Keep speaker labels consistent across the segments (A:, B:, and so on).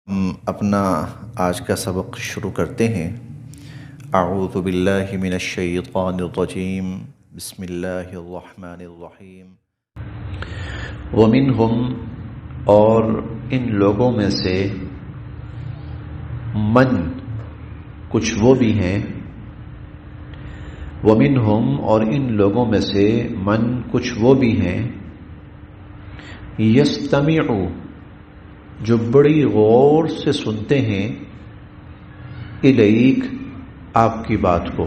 A: ہم اپنا آج کا سبق شروع کرتے ہیں۔ اعوذ باللہ من الشیطان الرجیم، بسم اللہ الرحمن الرحیم۔ ومنہم، اور ان لوگوں میں سے، من، کچھ وہ بھی ہیں، ومنہم، اور ان لوگوں میں سے، من، کچھ وہ بھی ہیں، یستمع، جو بڑی غور سے سنتے ہیں، الیک، آپ کی بات کو،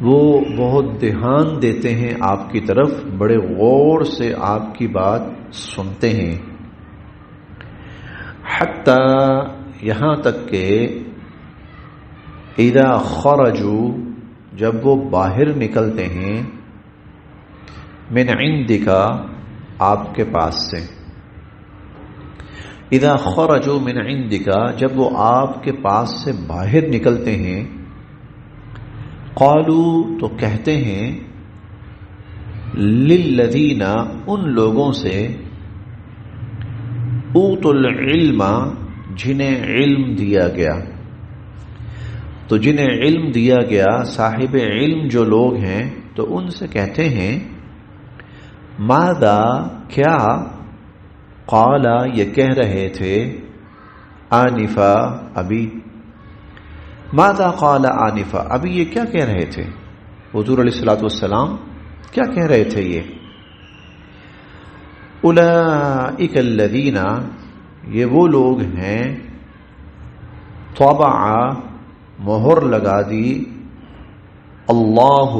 A: وہ بہت دھیان دیتے ہیں آپ کی طرف، بڑے غور سے آپ کی بات سنتے ہیں، حتی، یہاں تک کہ، اذا خرجوا، جب وہ باہر نکلتے ہیں، من عندک، آپ کے پاس سے، اذا خرجوا من عندک، جب وہ آپ کے پاس سے باہر نکلتے ہیں، قالوا، تو کہتے ہیں، للذین، ان لوگوں سے، اوتوا العلم، جنہیں علم دیا گیا، تو جنہیں علم دیا گیا، صاحب علم جو لوگ ہیں، تو ان سے کہتے ہیں، ماذا، کیا، قال، یہ کہہ رہے تھے، آنفا، ابھی، ماذا قال آنفا، ابھی یہ کیا کہہ رہے تھے، حضور علیہ الصلوۃ والسلام کیا کہہ رہے تھے یہ، اولئک الذین، یہ وہ لوگ ہیں، طبع، مہر لگا دی، اللہ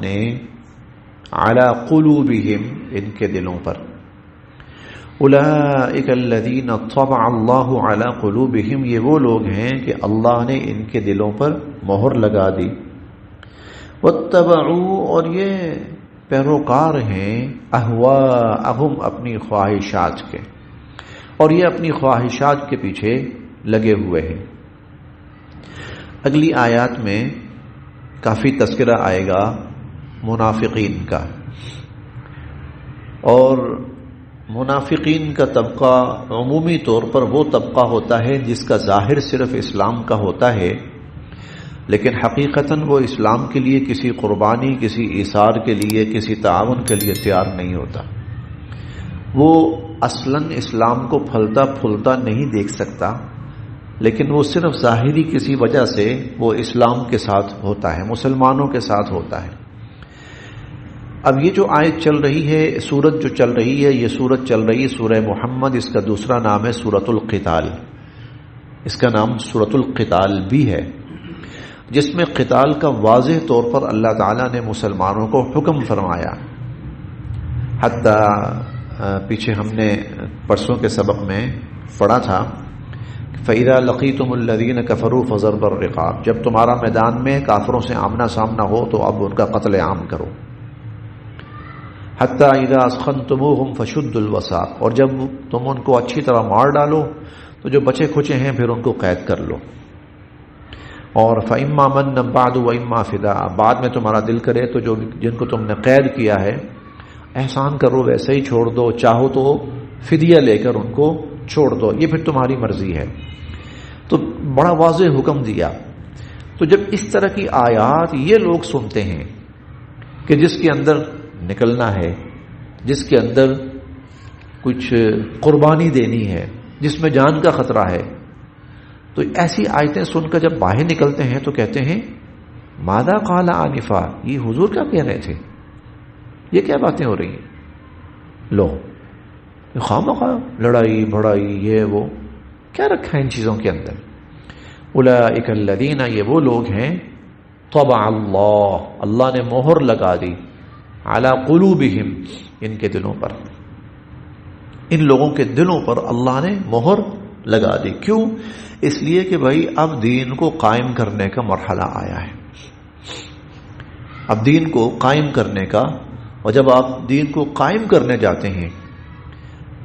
A: نے، علی قلوبہم، ان کے دلوں پر، اولئک الذین طبع اللہ علی قلوبہم، یہ وہ لوگ ہیں کہ اللہ نے ان کے دلوں پر مہر لگا دی، واتبعوا، اور یہ پیروکار ہیں، اہواءہم، اپنی خواہشات کے، اور یہ اپنی خواہشات کے پیچھے لگے ہوئے ہیں۔ اگلی آیات میں کافی تذکرہ آئے گا منافقین کا، اور منافقین کا طبقہ عمومی طور پر وہ طبقہ ہوتا ہے جس کا ظاہر صرف اسلام کا ہوتا ہے، لیکن حقیقتاً وہ اسلام کے لیے کسی قربانی، کسی ایثار کے لیے، کسی تعاون کے لیے تیار نہیں ہوتا، وہ اصلاً اسلام کو پھلتا پھولتا نہیں دیکھ سکتا، لیکن وہ صرف ظاہری کسی وجہ سے وہ اسلام کے ساتھ ہوتا ہے، مسلمانوں کے ساتھ ہوتا ہے۔ اب یہ جو آیت چل رہی ہے، سورت جو چل رہی ہے، یہ سورت چل رہی ہے سورہ محمد، اس کا دوسرا نام ہے سورۃ القتال، اس کا نام سورۃ القتال بھی ہے، جس میں قتال کا واضح طور پر اللہ تعالیٰ نے مسلمانوں کو حکم فرمایا، حتیٰ پیچھے ہم نے پرسوں کے سبق میں پڑھا تھا، فَإِذَا لَقِيتُمُ الَّذِينَ كَفَرُوا فَضَرْبَ الرِّقَابِ، جب تمہارا میدان میں کافروں سے آمنا سامنا ہو تو اب ان کا قتل عام کرو، حتی اذا اسخنتموہم فشدوا الوثاق، اور جب تم ان کو اچھی طرح مار ڈالو تو جو بچے کھچے ہیں پھر ان کو قید کر لو، اور فإما مَنًّا بَعْدُ وَإِمَّا فِدَاءً، بعد میں تمہارا دل کرے تو جن کو تم نے قید کیا ہے احسان کرو، ویسے ہی چھوڑ دو، چاہو تو فدیہ لے کر ان کو چھوڑ دو، یہ پھر تمہاری مرضی ہے۔ تو بڑا واضح حکم دیا۔ تو جب اس طرح کی آیات یہ لوگ سنتے ہیں کہ جس کے اندر نکلنا ہے، جس کے اندر کچھ قربانی دینی ہے، جس میں جان کا خطرہ ہے، تو ایسی آیتیں سن کر جب باہر نکلتے ہیں تو کہتے ہیں، ماذا قال آنفا، یہ حضور کیا کہہ رہے تھے، یہ کیا باتیں ہو رہی ہیں، لو خواہ لڑائی بھڑائی، یہ وہ کیا رکھا ہے ان چیزوں کے اندر۔ اولئک الذین، یہ وہ لوگ ہیں، طبع اللہ نے مہر لگا دی، علی قلوبہم، ان کے دلوں پر، ان لوگوں کے دلوں پر اللہ نے مہر لگا دی۔ کیوں؟ اس لیے کہ بھائی اب دین کو قائم کرنے کا مرحلہ آیا ہے، اب دین کو قائم کرنے کا، اور جب آپ دین کو قائم کرنے جاتے ہیں،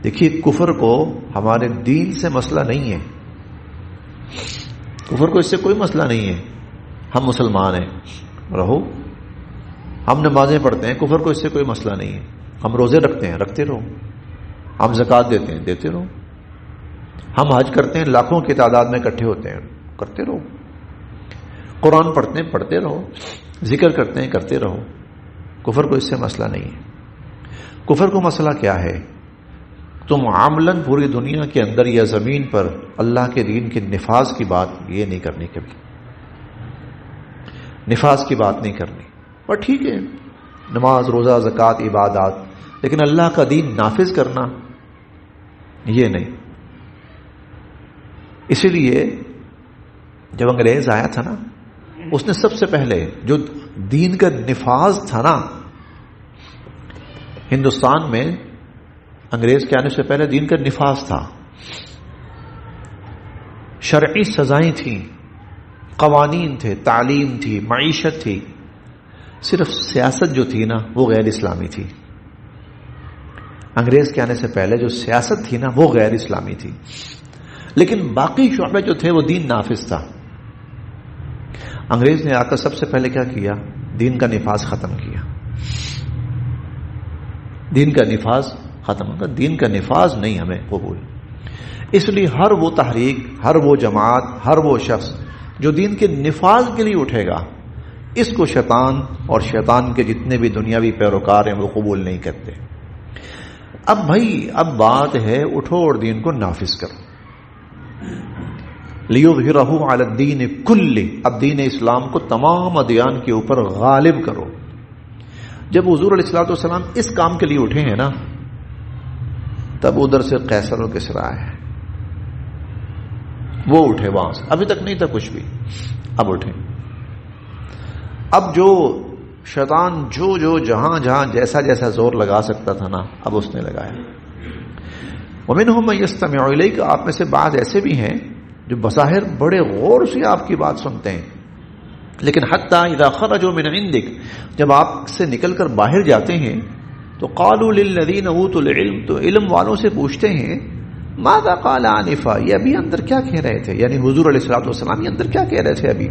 A: دیکھیے کفر کو ہمارے دین سے مسئلہ نہیں ہے، کفر کو اس سے کوئی مسئلہ نہیں ہے، ہم مسلمان ہیں رہو، ہم نمازیں پڑھتے ہیں، کفر کو اس سے کوئی مسئلہ نہیں ہے، ہم روزے رکھتے ہیں رکھتے رہو، ہم زکوٰۃ دیتے ہیں دیتے رہو، ہم حج کرتے ہیں، لاکھوں کی تعداد میں اکٹھے ہوتے ہیں، کرتے رہو، قرآن پڑھتے ہیں پڑھتے رہو، ذکر کرتے ہیں کرتے رہو، کفر کو اس سے مسئلہ نہیں ہے۔ کفر کو مسئلہ کیا ہے؟ تم عملاً پوری دنیا کے اندر یا زمین پر اللہ کے دین کے نفاذ کی بات یہ نہیں کرنی، کبھی نفاذ کی بات نہیں کرنی۔ اور ٹھیک ہے نماز روزہ زکوٰۃ عبادات، لیکن اللہ کا دین نافذ کرنا یہ نہیں۔ اسی لیے جب انگریز آیا تھا نا، اس نے سب سے پہلے جو دین کا نفاذ تھا نا ہندوستان میں، انگریز کے آنے سے پہلے دین کا نفاذ تھا، شرعی سزائیں تھیں، قوانین تھے، تعلیم تھی، معیشت تھی، صرف سیاست جو تھی نا وہ غیر اسلامی تھی۔ انگریز کے آنے سے پہلے جو سیاست تھی نا وہ غیر اسلامی تھی، لیکن باقی شعبے جو تھے وہ دین نافذ تھا۔ انگریز نے آ کر سب سے پہلے کیا کیا؟ دین کا نفاذ ختم کیا، دین کا نفاذ ختم ہوگا، دین کا نفاذ نہیں ہمیں قبول۔ اس لیے ہر وہ تحریک، ہر وہ جماعت، ہر وہ شخص جو دین کے نفاذ کے لیے اٹھے گا، اس کو شیطان اور شیطان کے جتنے بھی دنیاوی پیروکار ہیں وہ قبول نہیں کرتے۔ اب بھائی اب بات ہے اٹھو اور دین کو نافذ کرو، لِيُظْهِرَهُ عَلَى الدِّينِ كُلِّهِ، اب دین اسلام کو تمام ادیان کے اوپر غالب کرو۔ جب حضور علیہ الصلوۃ والسلام اس کام کے لیے اٹھے ہیں نا، تب ادھر سے قیصر و کسریٰ ہے، وہ اٹھے وہاں سے، ابھی تک نہیں تھا کچھ بھی، اب اٹھے۔ اب جو شیطان جو جہاں جہاں جیسا جیسا زور لگا سکتا تھا نا، اب اس نے لگایا۔ وَمِنْهُم مَّن يَسْتَمِعُ إِلَيْكَ، آپ میں سے بعض ایسے بھی ہیں جو بظاہر بڑے غور سے آپ کی بات سنتے ہیں، لیکن حتیٰ اذا خرجوا من عندک، جب آپ سے نکل کر باہر جاتے ہیں تو قالوا للذین اوتوا العلم، تو علم والوں سے پوچھتے ہیں ماذا قال آنفا، یہ ابھی اندر کیا کہہ رہے تھے، یعنی حضور علیہ الصلوۃ والسلام یہ اندر کیا کہہ رہے تھے ابھی۔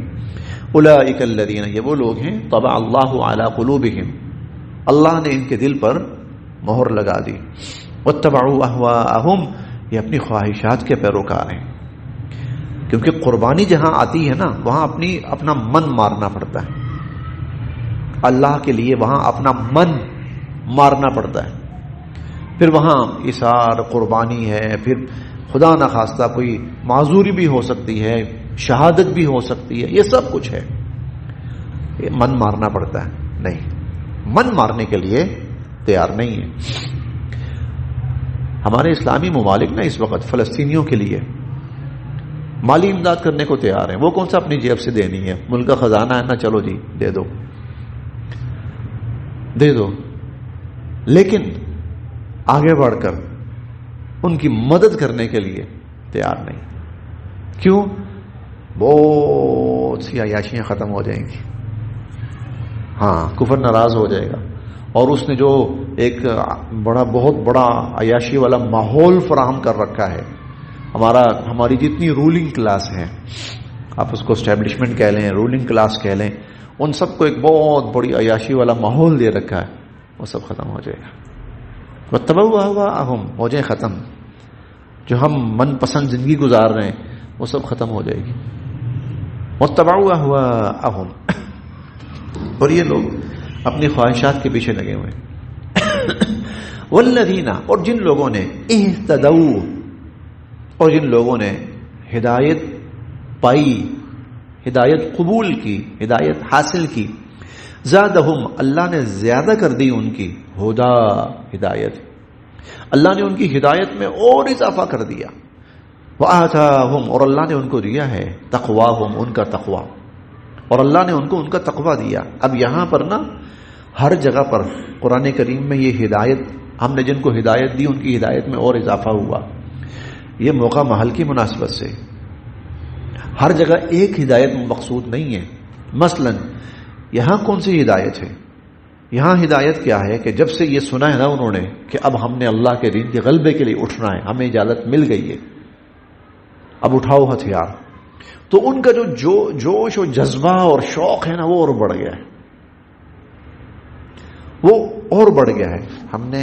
A: اولئک الذین، یہ وہ لوگ ہیں طبع اللہ علی قلوبہم، اللہ نے ان کے دل پر مہر لگا دی، واتبعوا اہواءہم، یہ اپنی خواہشات کے پیروکار ہیں۔ کیونکہ قربانی جہاں آتی ہے نا وہاں اپنا من مارنا پڑتا ہے، اللہ کے لیے وہاں اپنا من مارنا پڑتا ہے، پھر وہاں اثار قربانی ہے، پھر خدا نخواستہ کوئی معذوری بھی ہو سکتی ہے، شہادت بھی ہو سکتی ہے، یہ سب کچھ ہے، یہ من مارنا پڑتا ہے۔ نہیں، من مارنے کے لیے تیار نہیں ہے۔ ہمارے اسلامی ممالک نا اس وقت فلسطینیوں کے لیے مالی امداد کرنے کو تیار ہیں، وہ کون سا اپنی جیب سے دینی ہے، ملک کا خزانہ ہے نا، چلو جی دے دو دے دو، لیکن آگے بڑھ کر ان کی مدد کرنے کے لیے تیار نہیں۔ کیوں؟ بہت سی عیاشیاں ختم ہو جائیں گی، ہاں کفر ناراض ہو جائے گا، اور اس نے جو ایک بہت بڑا عیاشی والا ماحول فراہم کر رکھا ہے، ہماری جتنی رولنگ کلاس ہے، آپ اس کو اسٹیبلشمنٹ کہہ لیں، رولنگ کلاس کہہ لیں، ان سب کو ایک بہت بڑی عیاشی والا ماحول دے رکھا ہے، وہ سب ختم ہو جائے گا۔ وَاتَّبَعُوا أَهْوَاءَهُمْ، ہو جائیں ختم، جو ہم من پسند زندگی گزار رہے ہیں وہ سب ختم ہو جائے گی۔ وَاتَّبَعُوا أَهْوَاءَهُمْ، اور یہ لوگ اپنی خواہشات کے پیچھے لگے ہوئے ہیں۔ وَالَّذِينَ، اور جن لوگوں نے اهْتَدَوْا، اور جن لوگوں نے ہدایت پائی، ہدایت قبول کی، ہدایت حاصل کی، زادہم، اللہ نے زیادہ کر دی ان کی، ہدا، ہدایت، اللہ نے ان کی ہدایت میں اور اضافہ کر دیا، وآتاہم، اور اللہ نے ان کو دیا ہے، تقواہم، ان کا تقوی، اور اللہ نے ان کو ان کا تقوی دیا۔ اب یہاں پر نا ہر جگہ پر قرآن کریم میں یہ ہدایت، ہم نے جن کو ہدایت دی ان کی ہدایت میں اور اضافہ ہوا، یہ موقع محل کی مناسبت سے، ہر جگہ ایک ہدایت مقصود نہیں ہے۔ مثلا یہاں کون سی ہدایت ہے؟ یہاں ہدایت کیا ہے کہ جب سے یہ سنا ہے نا انہوں نے کہ اب ہم نے اللہ کے دین کے غلبے کے لیے اٹھنا ہے، ہمیں اجازت مل گئی ہے، اب اٹھاؤ ہتھیار، تو ان کا جو جوش و جذبہ اور شوق ہے نا وہ اور بڑھ گیا ہے، وہ اور بڑھ گیا ہے۔ ہم نے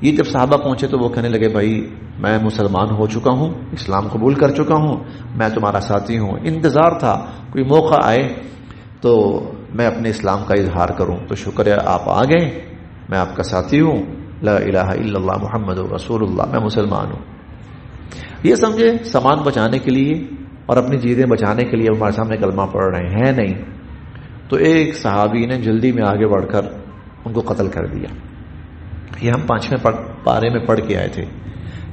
A: یہ جب صحابہ پہنچے تو وہ کہنے لگے بھائی میں مسلمان ہو چکا ہوں، اسلام قبول کر چکا ہوں، میں تمہارا ساتھی ہوں، انتظار تھا کوئی موقع آئے تو میں اپنے اسلام کا اظہار کروں، تو شکر ہے آپ آ گئے، میں آپ کا ساتھی ہوں، لا الہ الا اللہ محمد رسول اللہ، میں مسلمان ہوں۔ یہ سمجھے سامان بچانے کے لیے اور اپنی چیزیں بچانے کے لیے ہمارے سامنے کلمہ پڑھ رہے ہیں نہیں، تو ایک صحابی نے جلدی میں آگے بڑھ کر ان کو قتل کر دیا۔ یہ ہم 5ویں پارے میں پڑھ کے آئے تھے،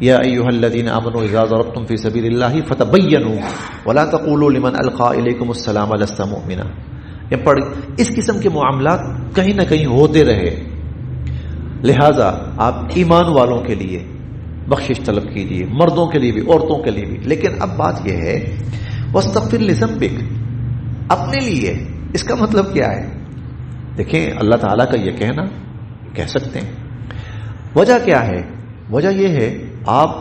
A: یا ایھا الذین آمنوا اذا ضربتم فی سبیل اللہ فتبینوا ولا تقولوا لمن القى الیکم السلام لست مؤمنا۔ یہ پڑھ اس قسم کے معاملات کہیں نہ کہیں ہوتے رہے، لہذا آپ ایمان والوں کے لیے بخشش طلب کیجیے، مردوں کے لیے بھی عورتوں کے لیے بھی۔ لیکن اب بات یہ ہے واستغفر لذنبک، اپنے لیے، اس کا مطلب کیا ہے؟ دیکھیں اللہ تعالیٰ کا یہ کہنا کہہ سکتے ہیں، وجہ کیا ہے؟ وجہ یہ ہے آپ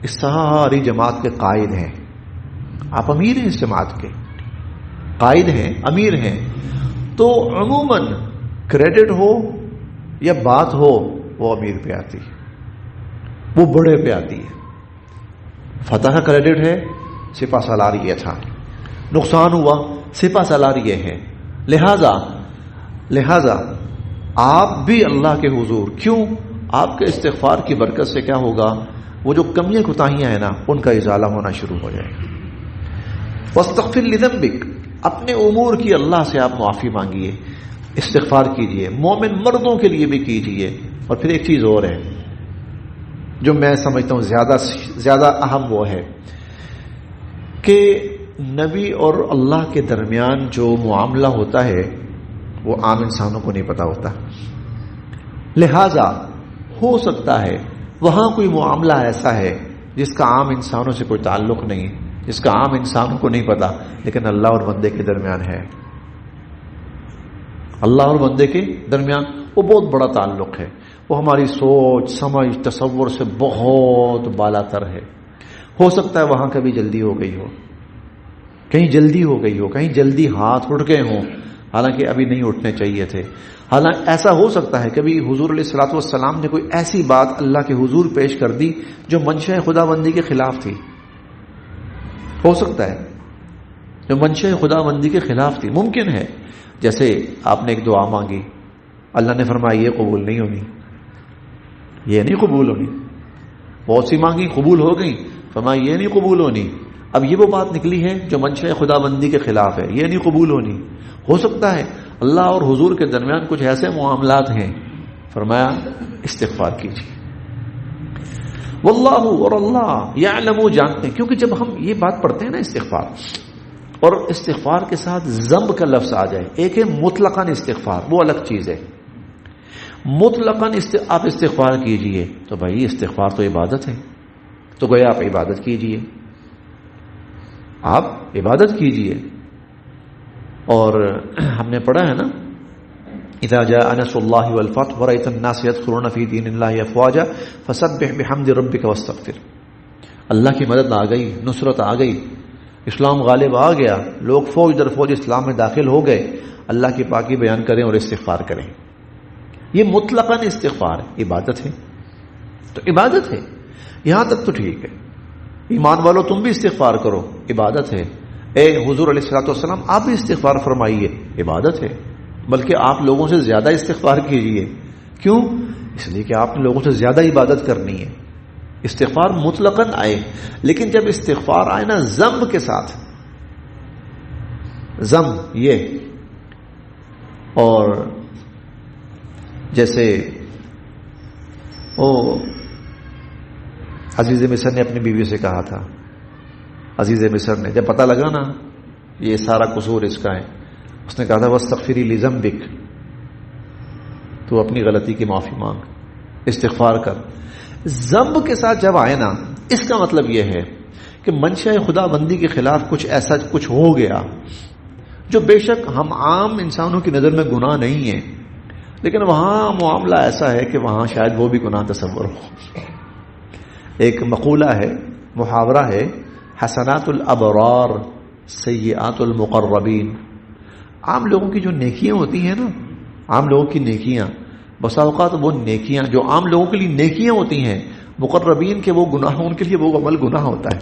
A: اس ساری جماعت کے قائد ہیں، آپ امیر ہیں، اس جماعت کے قائد ہیں، امیر ہیں، تو عموماً کریڈٹ ہو یا بات ہو وہ امیر پہ آتی ہے، وہ بڑے پہ آتی ہے۔ فتح کا کریڈٹ ہے، سپہ سالار یہ تھا، نقصان ہوا سپہ سالار یہ ہے، لہذا آپ بھی اللہ کے حضور، کیوں؟ آپ کے استغفار کی برکت سے کیا ہوگا؟ وہ جو کمیاں کوتاہیاں ہیں نا ان کا ازالہ ہونا شروع ہو جائے گا۔ واستغفر لذنبک، اپنے امور کی اللہ سے آپ معافی مانگیے، استغفار کیجیے، مومن مردوں کے لیے بھی کیجیے۔ اور پھر ایک چیز اور ہے جو میں سمجھتا ہوں زیادہ اہم، وہ ہے کہ نبی اور اللہ کے درمیان جو معاملہ ہوتا ہے وہ عام انسانوں کو نہیں پتا ہوتا، لہذا ہو سکتا ہے وہاں کوئی معاملہ ایسا ہے جس کا عام انسانوں سے کوئی تعلق نہیں، جس کا عام انسانوں کو نہیں پتا، لیکن اللہ اور بندے کے درمیان ہے۔ اللہ اور بندے کے درمیان وہ بہت بڑا تعلق ہے، وہ ہماری سوچ سمجھ تصور سے بہت بالا تر ہے۔ ہو سکتا ہے وہاں کبھی جلدی ہو گئی ہو، کہیں جلدی ہو گئی ہو، کہیں جلدی ہاتھ اٹھ گئے ہوں حالانکہ ابھی نہیں اٹھنے چاہیے تھے، حالانکہ ایسا ہو سکتا ہے کبھی حضور علیہ الصلوۃ والسلام نے کوئی ایسی بات اللہ کے حضور پیش کر دی جو منشاء خدا بندی کے خلاف تھی، ہو سکتا ہے جو منشاء خدا بندی کے خلاف تھی، ممکن ہے۔ جیسے آپ نے ایک دعا مانگی، اللہ نے فرمایا یہ قبول نہیں ہونی، یہ نہیں قبول ہونی، بہت سی مانگی قبول ہو گئی، فرمایا یہ نہیں قبول ہونی، اب یہ وہ بات نکلی ہے جو منشاء خدا بندی کے خلاف ہے، یہ نہیں قبول ہونی۔ ہو سکتا ہے اللہ اور حضور کے درمیان کچھ ایسے معاملات ہیں، فرمایا استغفار کیجیے، واللہ، اور اللہ یعلم، جانتے ہیں، کیونکہ جب ہم یہ بات پڑھتے ہیں نا استغفار، اور استغفار کے ساتھ ذنب کا لفظ آ جائے، ایک ہے مطلقاً استغفار، وہ الگ چیز ہے، مطلقاً آپ استغفار کیجئے تو بھائی استغفار تو عبادت ہے، تو گویا آپ عبادت کیجئے، آپ عبادت کیجئے۔ اور ہم نے پڑھا ہے نا اذا جاء نصر اللہ والفتح ورأيت الناس يدخلون في دين الله افواجا فسبح بحمد ربك واستغفر، اللہ کی مدد آ گئی، نصرت آ گئی، اسلام غالب آ گیا، لوگ فوج در فوج اسلام میں داخل ہو گئے، اللہ کی پاکی بیان کریں اور استغفار کریں، یہ مطلقاً استغفار عبادت ہے، تو عبادت ہے، یہاں تک تو ٹھیک ہے، ایمان والو تم بھی استغفار کرو، عبادت ہے، اے حضور علیہ الصلوۃ والسلام آپ بھی استغفار فرمائیے، عبادت ہے، بلکہ آپ لوگوں سے زیادہ استغفار کیجیے، کیوں؟ اس لیے کہ آپ نے لوگوں سے زیادہ عبادت کرنی ہے۔ استغفار مطلقاً آئے، لیکن جب استغفار آئے نا ذنب کے ساتھ، ذنب یہ، اور جیسے عزیز مصر نے اپنی بیوی سے کہا تھا، عزیز مصر نے جب پتہ لگا نا یہ سارا قصور اس کا ہے، اس نے کہا تھا واستغفری لذنبک، تو اپنی غلطی کی معافی مانگ، استغفار کر۔ ذنب کے ساتھ جب آئے نا، اس کا مطلب یہ ہے کہ منشاء خدا بندی کے خلاف کچھ ایسا کچھ ہو گیا جو بے شک ہم عام انسانوں کی نظر میں گناہ نہیں ہے، لیکن وہاں معاملہ ایسا ہے کہ وہاں شاید وہ بھی گناہ تصور ہو۔ ایک مقولہ ہے، محاورہ ہے، حسنات الابرار سیئات المقربین، عام لوگوں کی جو نیکیاں ہوتی ہیں نا، عام لوگوں کی نیکیاں بسا اوقات وہ نیکیاں جو عام لوگوں کے لیے نیکیاں ہوتی ہیں، مقربین کے وہ گناہ، ان کے لیے وہ عمل گناہ ہوتا ہے.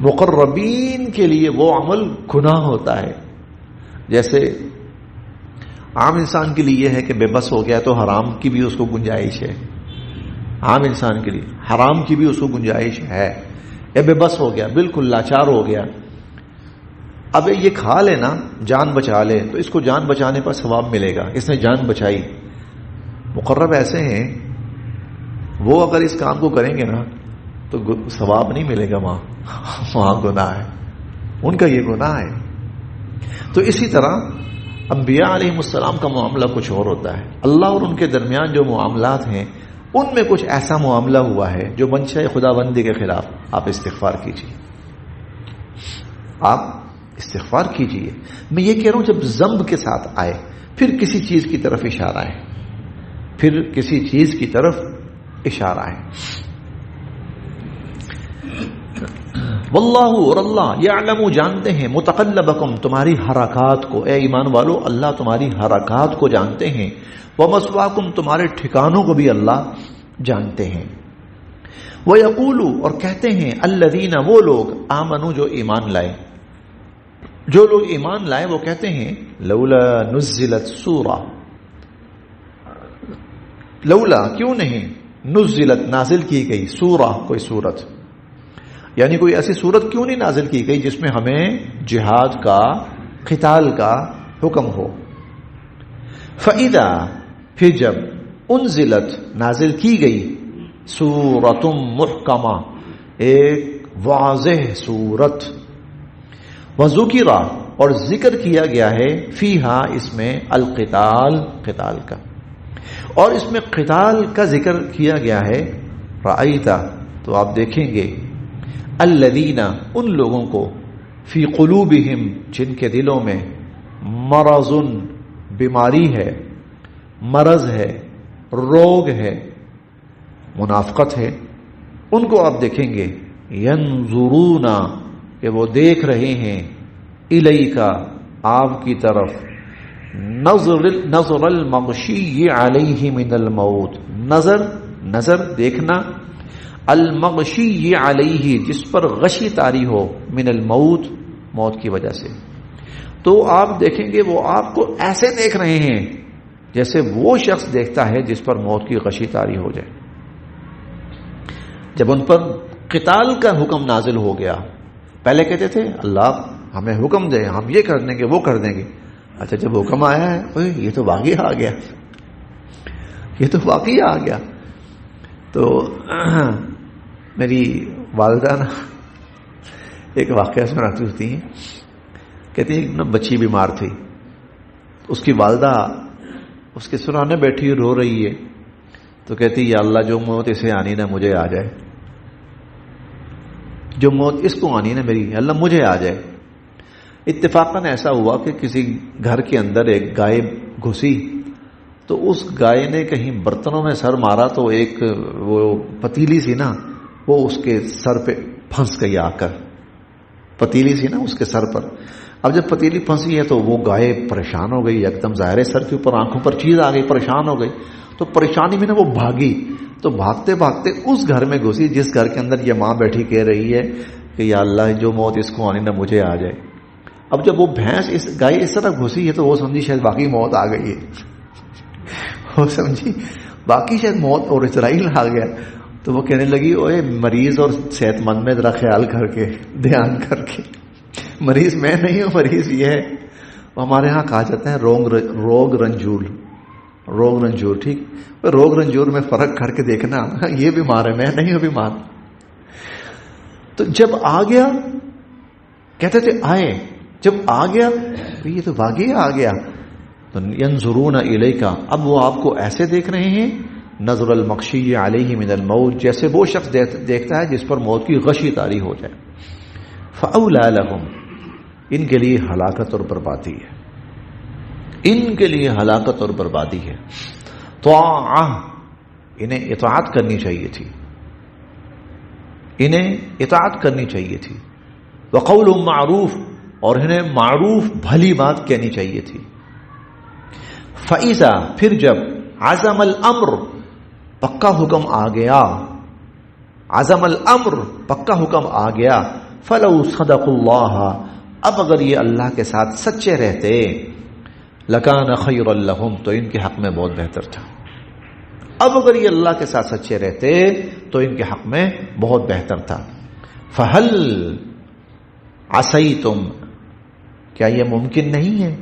A: مقربین کے لیے وہ عمل گناہ ہوتا ہے. جیسے عام انسان کے لیے یہ ہے کہ بے بس ہو گیا تو حرام کی بھی اس کو گنجائش ہے. عام انسان کے لیے حرام کی بھی اس کو گنجائش ہے. یا بے بس ہو گیا، بالکل لاچار ہو گیا، اب یہ کھا لے نا، جان بچا لے تو اس کو جان بچانے پر ثواب ملے گا، اس نے جان بچائی. مقرب ایسے ہیں وہ اگر اس کام کو کریں گے نا تو ثواب نہیں ملے گا، وہاں گناہ ہے، ان کا یہ گناہ ہے. تو اسی طرح انبیاء علیہ السلام کا معاملہ کچھ اور ہوتا ہے. اللہ اور ان کے درمیان جو معاملات ہیں ان میں کچھ ایسا معاملہ ہوا ہے جو منشاء خدا بندی کے خلاف. آپ استغفار کیجیے، آپ استغفار کیجیے. میں یہ کہہ رہا ہوں جب ذنب کے ساتھ آئے پھر کسی چیز کی طرف اشارہ ہے، پھر کسی چیز کی طرف اشارہ ہے. واللہ، اور اللہ، یعلم، جانتے ہیں، متقلبکم، تمہاری حرکات کو. اے ایمان والو، اللہ تمہاری حرکات کو جانتے ہیں. ومثواکم، تمہارے ٹھکانوں کو بھی اللہ جانتے ہیں. ویقولو، اور کہتے ہیں، الذین، وہ لوگ، آمنو، جو ایمان لائے. جو لوگ ایمان لائے وہ کہتے ہیں لولا نزلت سورہ، لولا، کیوں نہیں، نزلت، نازل کی گئی، سورہ، کوئی سورت، یعنی کوئی ایسی سورت کیوں نہیں نازل کی گئی جس میں ہمیں جہاد کا، قتال کا حکم ہو. فَإِذَا، پھر جب، انزلت، نازل کی گئی، سورۃ محکمہ، ایک واضح سورت، وذکر، اور ذکر کیا گیا ہے، فیہا، اس میں، القتال، قتال کا، اور اس میں قتال کا ذکر کیا گیا ہے. رأیت، تو آپ دیکھیں گے، الذین، ان لوگوں کو، فی قلوبہم، جن کے دلوں میں، مرض، بیماری ہے، مرض ہے، روگ ہے، منافقت ہے، ان کو آپ دیکھیں گے، ینظرون، کہ وہ دیکھ رہے ہیں، الیک، آپ کی طرف، نظر المغشی علیہ من الموت، نظر دیکھنا، المغشی علیہ، جس پر غشی طاری ہو، من الموت، موت کی وجہ سے. تو آپ دیکھیں گے وہ آپ کو ایسے دیکھ رہے ہیں جیسے وہ شخص دیکھتا ہے جس پر موت کی غشی طاری ہو جائے. جب ان پر قتال کا حکم نازل ہو گیا، پہلے کہتے تھے اللہ ہمیں حکم دے، ہم یہ کر دیں گے، وہ کر دیں گے. اچھا جب حکم آیا ہے، یہ تو واقعی آ گیا، یہ تو واقعی آ گیا. تو میری والدہ نا ایک واقعہ سناتی ہوتی ہیں، کہتی ہیں نا بچی بیمار تھی، اس کی والدہ اس کے سرانے بیٹھی رو رہی ہے، تو کہتی یا اللہ جو موت اسے آنی نہ مجھے آ جائے، جو موت اس کو آنی نہ میری اللہ مجھے آ جائے. اتفاقاً ایسا ہوا کہ کسی گھر کے اندر ایک گائے گھسی، تو اس گائے نے کہیں برتنوں میں سر مارا تو ایک وہ پتیلی سی نا وہ اس کے سر پہ پھنس گئی، آ کر پتیلی سی نا اس کے سر پر. اب جب پتیلی پھنسی ہے تو وہ گائے پریشان ہو گئی، ایک دم ظاہر سر کے اوپر آنکھوں پر چیز آ گئی، پریشان ہو گئی. تو پریشانی میں نا وہ بھاگی، تو بھاگتے بھاگتے اس گھر میں گھسی جس گھر کے اندر یہ ماں بیٹھی کہہ رہی ہے کہ یا اللہ جو موت اس کو آنی نہ مجھے آ جائے. اب جب وہ بھینس اس گائے اس طرح گھسی ہے تو وہ سمجھی شاید باقی موت آ گئی ہے، وہ سمجھی باقی شاید موت اور اسرائیل آ گیا. تو وہ کہنے لگی اوے مریض اور صحت مند میں ذرا خیال کر کے، دھیان کر کے، مریض میں نہیں ہوں، مریض یہ ہے. ہمارے ہاں کہا جاتا ہے روگ رنجور، ٹھیک، روگ رنجور میں فرق کر کے دیکھنا، یہ بیمار ہے میں نہیں ہوں بیمار. تو جب آ گیا، کہتے تھے آئے، جب آ گیا تو یہ تو واقعی آ گیا. تو ینظرون الیک، اب وہ آپ کو ایسے دیکھ رہے ہیں، نظر المغشی علیہ من الموت، جیسے وہ شخص دیکھتا ہے جس پر موت کی غشی طاری ہو جائے. فاولی لہم، ان کے لیے ہلاکت اور بربادی ہے، ان کے لیے ہلاکت اور بربادی ہے. طاعہ، انہیں اطاعت کرنی چاہیے تھی، انہیں اطاعت کرنی چاہیے تھی. وقول معروف، اور انہیں معروف بھلی بات کہنی چاہیے تھی. فَإِذَا، پھر جب، عزم الامر، پکا حکم آ گیا، عزم الامر پکا حکم آ گیا، فلو صدق اللہ، اب اگر یہ اللہ کے ساتھ سچے رہتے، لکان خیر لہم، تو ان کے حق میں بہت بہتر تھا. اب اگر یہ اللہ کے ساتھ سچے رہتے تو ان کے حق میں بہت بہتر تھا. فہل عصیتم، کیا یہ ممکن نہیں ہے،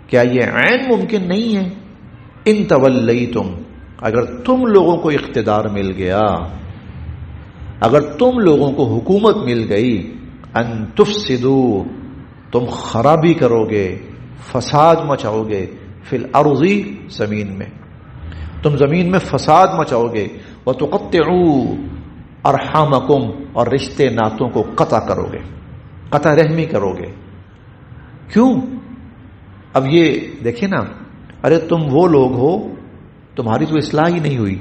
A: کیا یہ عین ممکن نہیں ہے، ان تولیتم، اگر تم لوگوں کو اقتدار مل گیا، اگر تم لوگوں کو حکومت مل گئی، ان تفسدوا، تم خرابی کرو گے، فساد مچاؤ گے، فی الارض، زمین میں، تم زمین میں فساد مچاؤ گے، وتقطعوا ارحامکم، اور رشتے ناتوں کو قطع کرو گے، قطع رحمی کرو گے. کیوں؟ اب یہ دیکھیں نا، ارے تم وہ لوگ ہو، تمہاری تو اصلاح ہی نہیں ہوئی،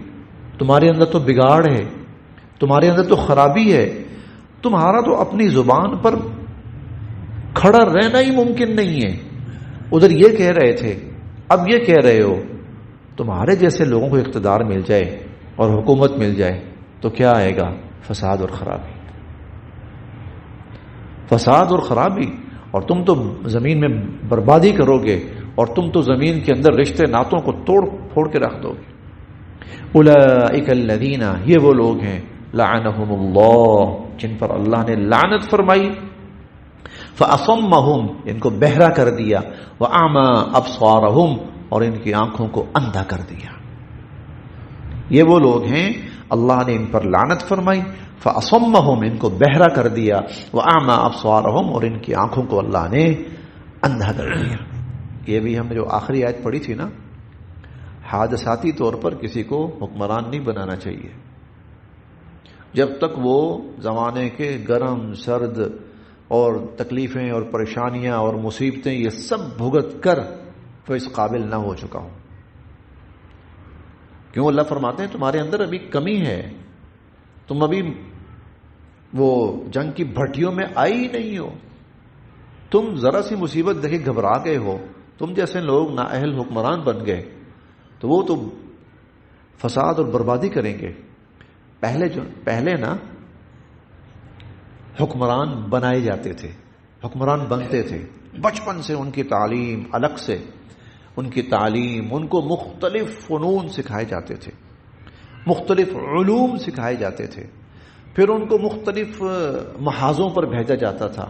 A: تمہارے اندر تو بگاڑ ہے، تمہارے اندر تو خرابی ہے، تمہارا تو اپنی زبان پر کھڑا رہنا ہی ممکن نہیں ہے. ادھر یہ کہہ رہے تھے، اب یہ کہہ رہے ہو. تمہارے جیسے لوگوں کو اقتدار مل جائے اور حکومت مل جائے تو کیا آئے گا؟ فساد اور خرابی، فساد اور خرابی، اور تم تو زمین میں بربادی کرو گے، اور تم تو زمین کے اندر رشتے ناتوں کو توڑ پھوڑ کے رکھ دو گے. اولئک الذین، یہ وہ لوگ ہیں، لعنہم اللہ، جن پر اللہ نے لعنت فرمائی، فاصمہم، ان کو بہرا کر دیا، واعمی ابصارہم، اور ان کی آنکھوں کو اندھا کر دیا. یہ وہ لوگ ہیں اللہ نے ان پر لعنت فرمائی، فاصمہم، ان کو بہرا کر دیا، واعمی ابصارہم، اور ان کی آنکھوں کو اللہ نے اندھا کر دیا. یہ بھی ہم نے جو آخری آیت پڑھی تھی نا، حادثاتی طور پر کسی کو حکمران نہیں بنانا چاہیے جب تک وہ زمانے کے گرم سرد اور تکلیفیں اور پریشانیاں اور مصیبتیں یہ سب بھگت کر تو اس قابل نہ ہو چکا ہوں. کیوں؟ اللہ فرماتے ہیں تمہارے اندر ابھی کمی ہے، تم ابھی وہ جنگ کی بھٹیوں میں آئی ہی نہیں ہو، تم ذرا سی مصیبت دیکھے گھبرا گئے ہو، تم جیسے لوگ نااہل حکمران بن گئے تو وہ تو فساد اور بربادی کریں گے. پہلے نا حکمران بنائے جاتے تھے، حکمران بنتے تھے، بچپن سے ان کی تعلیم الگ سے، ان کی تعلیم، ان کو مختلف فنون سکھائے جاتے تھے، مختلف علوم سکھائے جاتے تھے، پھر ان کو مختلف محاذوں پر بھیجا جاتا تھا،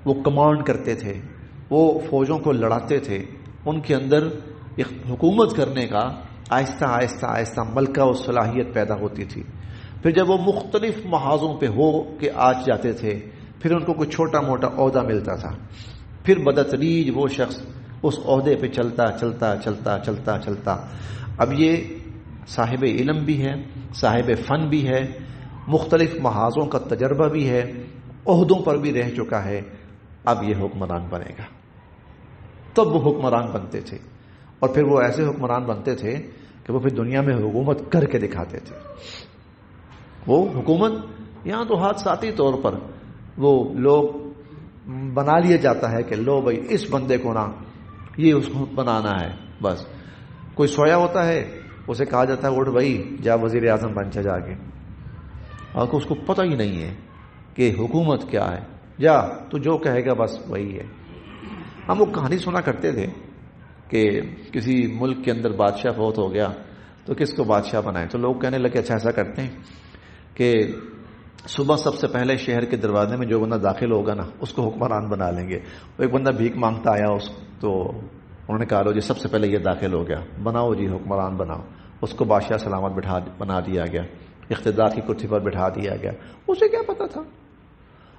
A: وہ کمانڈ کرتے تھے، وہ فوجوں کو لڑاتے تھے، ان کے اندر حکومت کرنے کا آہستہ آہستہ آہستہ ملکہ و صلاحیت پیدا ہوتی تھی. پھر جب وہ مختلف محاذوں پہ ہو کے آ جاتے تھے، پھر ان کو کوئی چھوٹا موٹا عہدہ ملتا تھا، پھر بدتدریج وہ شخص اس عہدے پہ چلتا چلتا چلتا چلتا چلتا اب یہ صاحب علم بھی ہے، صاحب فن بھی ہے، مختلف محاذوں کا تجربہ بھی ہے، عہدوں پر بھی رہ چکا ہے، اب یہ حکمران بنے گا. تب وہ حکمران بنتے تھے، اور پھر وہ ایسے حکمران بنتے تھے کہ وہ پھر دنیا میں حکومت کر کے دکھاتے تھے. وہ حکومت یہاں تو حادثاتی طور پر وہ لوگ بنا لیا جاتا ہے کہ لو بھائی اس بندے کو نا یہ اس کو بنانا ہے. بس کوئی سویا ہوتا ہے اسے کہا جاتا ہے اٹھ بھائی جا وزیر اعظم بن جا کے، اور اس کو پتہ ہی نہیں ہے کہ حکومت کیا ہے، جا تو جو کہے گا بس وہی ہے. ہم وہ کہانی سنا کرتے تھے کہ کسی ملک کے اندر بادشاہ فوت ہو گیا تو کس کو بادشاہ بنائے، تو لوگ کہنے لگے اچھا ایسا کرتے ہیں کہ صبح سب سے پہلے شہر کے دروازے میں جو بندہ داخل ہوگا نا اس کو حکمران بنا لیں گے. وہ ایک بندہ بھیک مانگتا آیا تو انہوں نے کہا لو جی سب سے پہلے یہ داخل ہو گیا، بناؤ جی حکمران بناؤ. اس کو بادشاہ سلامت بنا دیا گیا، اقتدار کی کرسی پر بٹھا دیا گیا. اسے کیا پتا تھا،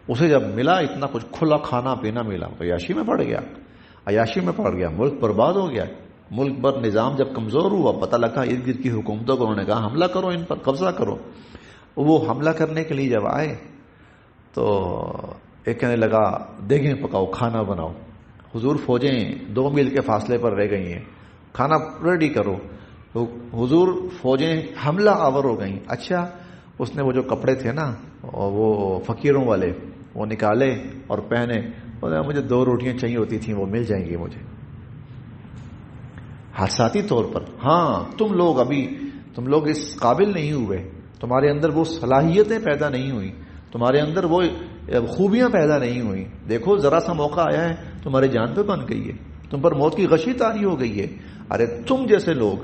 A: اسے جب ملا اتنا کچھ کھلا کھانا پینا ملا تو عیاشی میں پڑ گیا، عیاشی میں پڑ گیا، ملک برباد ہو گیا. ملک پر نظام جب کمزور ہوا، پتہ لگا ارد گرد کی حکومتوں کو، انہوں نے کہا حملہ کرو، ان پر قبضہ کرو. وہ حملہ کرنے کے لیے جب آئے تو ایک کہنے لگا دیگیں پکاؤ، کھانا بناؤ. حضور فوجیں 2 میل کے فاصلے پر رہ گئی ہیں، کھانا ریڈی کرو. تو حضور فوجیں حملہ آور ہو گئیں. اچھا اس نے وہ جو کپڑے تھے نا وہ فقیروں والے وہ نکالے اور پہنے، مجھے 2 روٹیاں چاہیے ہوتی تھیں وہ مل جائیں گی مجھے. حادثاتی طور پر. ہاں تم لوگ اس قابل نہیں ہوئے، تمہارے اندر وہ صلاحیتیں پیدا نہیں ہوئی، تمہارے اندر وہ خوبیاں پیدا نہیں ہوئی. دیکھو ذرا سا موقع آیا ہے تمہارے جان پہ بن گئی ہے، تم پر موت کی غشی طاری ہو گئی ہے. ارے تم جیسے لوگ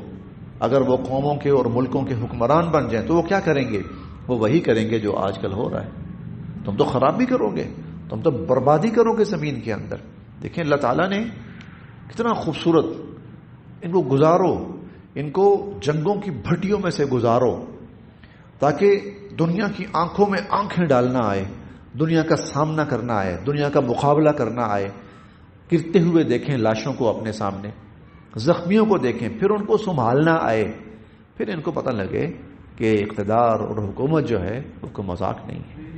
A: اگر وہ قوموں کے اور ملکوں کے حکمران بن جائیں تو وہ کیا کریں گے؟ وہ وہی کریں گے جو آج کل ہو رہا ہے. تم تو خرابی کرو گے، تم تو بربادی کرو گے زمین کے اندر. دیکھیں اللہ تعالیٰ نے کتنا خوبصورت ان کو گزارو، ان کو جنگوں کی بھٹیوں میں سے گزارو تاکہ دنیا کی آنکھوں میں آنکھیں ڈالنا آئے، دنیا کا سامنا کرنا آئے، دنیا کا مقابلہ کرنا آئے. گرتے ہوئے دیکھیں لاشوں کو اپنے سامنے، زخمیوں کو دیکھیں، پھر ان کو سنبھالنا آئے، پھر ان کو پتہ لگے کہ اقتدار اور حکومت جو ہے وہ کوئی مذاق نہیں ہے.